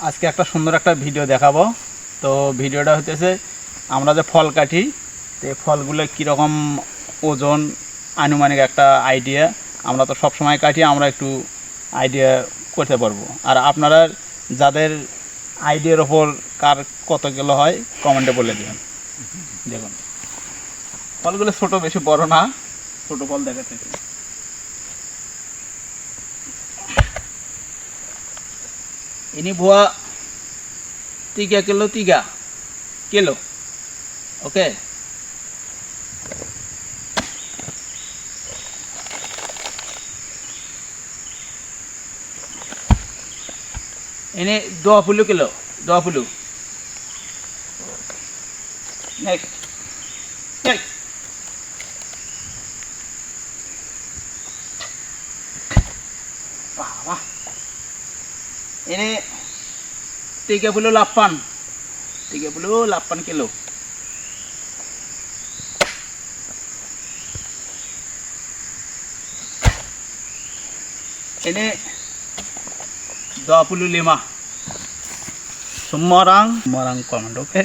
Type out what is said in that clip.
আজকে একটা সুন্দর একটা ভিডিও দেখাবো। তো ভিডিওটা হতেছে আমরা যে ফল কাটি, তো এই ফলগুলো কীরকম ওজন, আনুমানিক একটা আইডিয়া। আমরা তো সব সময় কাটি, আমরা একটু আইডিয়া করতে পারবো। আর আপনারা যাদের আইডিয়ার ওপর কার কত কিলো হয় কমেন্টে বলে দেবেন। দেখুন ফলগুলো ছোট, বেশি বড় না, ছোট ফল দেখাচ্ছে। ini buah 3 kilo 3 kilo. Oke. Ini 20 kilo, 20. Next. Next. Wah. Ini 38 kilo. Ini 25. Semua orang komando, oke.